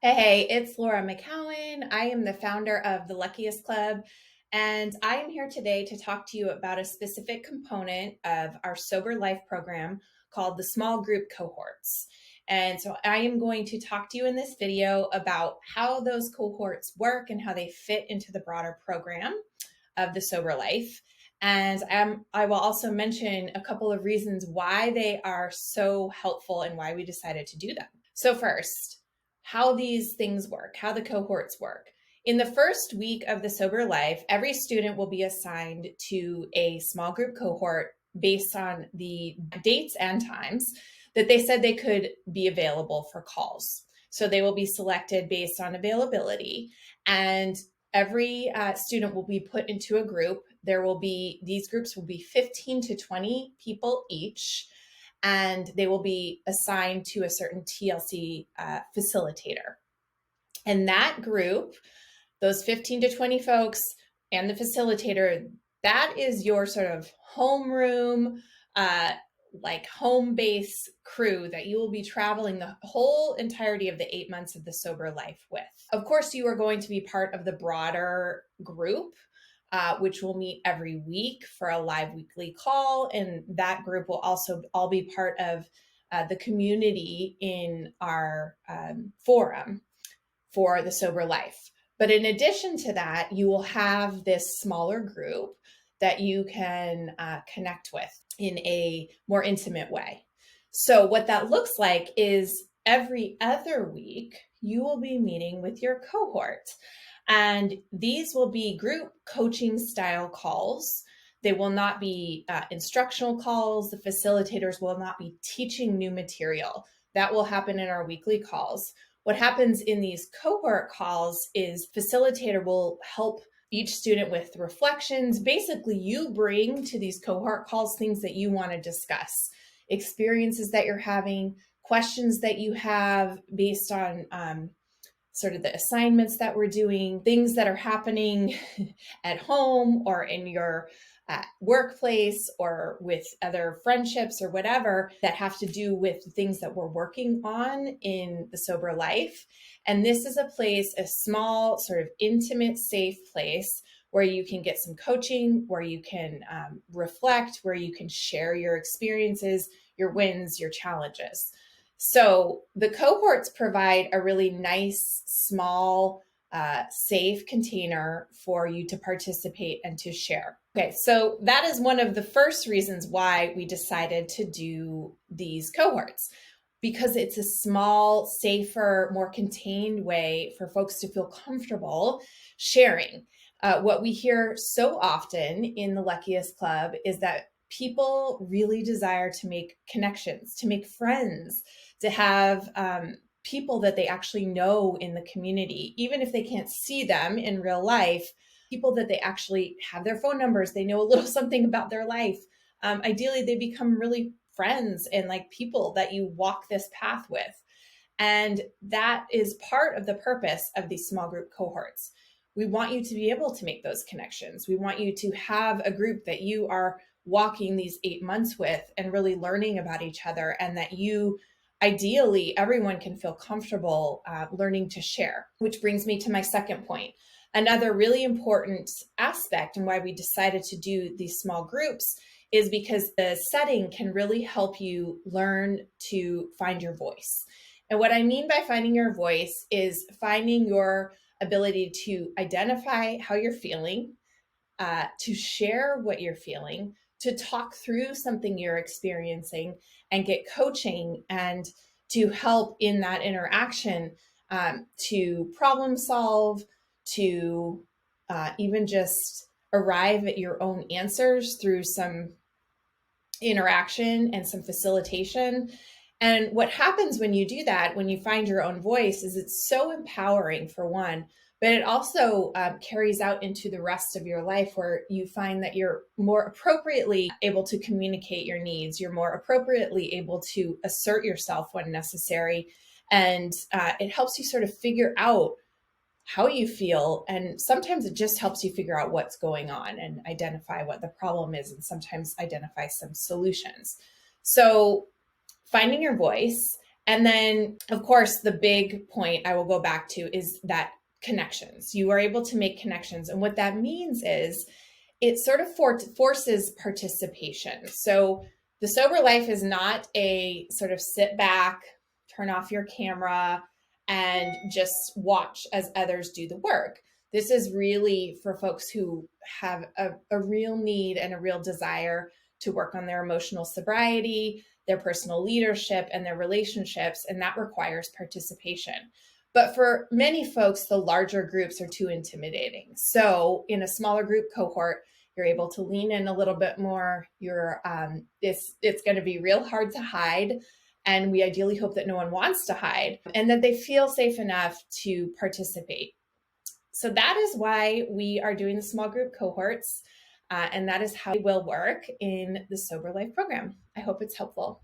Hey, it's Laura McKowen. I am the founder of the Luckiest Club, and I am here today to talk to you about a specific component of our sober life program called the Small Group Cohorts. And so I am going to talk to you in this video about how those cohorts work and how they fit into the broader program of the sober life. And I will also mention a couple of reasons why they are so helpful and why we decided to do them. So first, how these things work, how the cohorts work. In the first week of the sober life, every student will be assigned to a small group cohort based on the dates and times that they said they could be available for calls. So they will be selected based on availability, and every student will be put into a group. These groups will be 15 to 20 people each, and they will be assigned to a certain TLC facilitator. And that group, those 15 to 20 folks and the facilitator, that is your sort of homeroom, like home base crew that you will be traveling the whole entirety of the 8 months of the sober life with. Of course, you are going to be part of the broader group, which will meet every week for a live weekly call. And that group will also all be part of the community in our forum for the sober life. But in addition to that, you will have this smaller group that you can connect with in a more intimate way. So what that looks like is every other week, you will be meeting with your cohort. And these will be group coaching style calls. They will not be instructional calls. The facilitators will not be teaching new material. That will happen in our weekly calls. What happens in these cohort calls is facilitator will help each student with reflections. Basically, you bring to these cohort calls things that you want to discuss, experiences that you're having, questions that you have based on sort of the assignments that we're doing, things that are happening at home or in your workplace or with other friendships or whatever that have to do with things that we're working on in the sober life. And this is a place, a small, sort of intimate, safe place where you can get some coaching, where you can reflect, where you can share your experiences, your wins, your challenges. So the cohorts provide a really nice, small, safe container for you to participate and to share. Okay, so that is one of the first reasons why we decided to do these cohorts, because it's a small, safer, more contained way for folks to feel comfortable sharing. What we hear so often in the Luckiest Club is that people really desire to make connections, to make friends, to have people that they actually know in the community, even if they can't see them in real life, people that they actually have their phone numbers, they know a little something about their life. Ideally, they become really friends and like people that you walk this path with. And that is part of the purpose of these small group cohorts. We want you to be able to make those connections. We want you to have a group that you are walking these 8 months with and really learning about each other, and that you ideally everyone can feel comfortable learning to share. Which brings me to my second point. Another really important aspect and why we decided to do these small groups is because the setting can really help you learn to find your voice. And what I mean by finding your voice is finding your ability to identify how you're feeling, to share what you're feeling, to talk through something you're experiencing and get coaching, and to help in that interaction, to problem solve, to even just arrive at your own answers through some interaction and some facilitation. And what happens when you do that, when you find your own voice, is it's so empowering, for one, but it also carries out into the rest of your life, where you find that you're more appropriately able to communicate your needs. You're more appropriately able to assert yourself when necessary. And it helps you sort of figure out how you feel. And sometimes it just helps you figure out what's going on and identify what the problem is, and sometimes identify some solutions. So finding your voice And then, of course, the big point I will go back to is that connections. You are able to make connections. And what that means is it sort of forces participation. So the sober life is not a sort of sit back, turn off your camera, and just watch as others do the work. This is really for folks who have a real need and a real desire to work on their emotional sobriety, their personal leadership, and their relationships, and that requires participation. But for many folks, the larger groups are too intimidating. So in a smaller group cohort, you're able to lean in a little bit more. It's going to be real hard to hide, and we ideally hope that no one wants to hide and that they feel safe enough to participate. So that is why we are doing the small group cohorts, and that is how it will work in the Sober Life program. I hope it's helpful.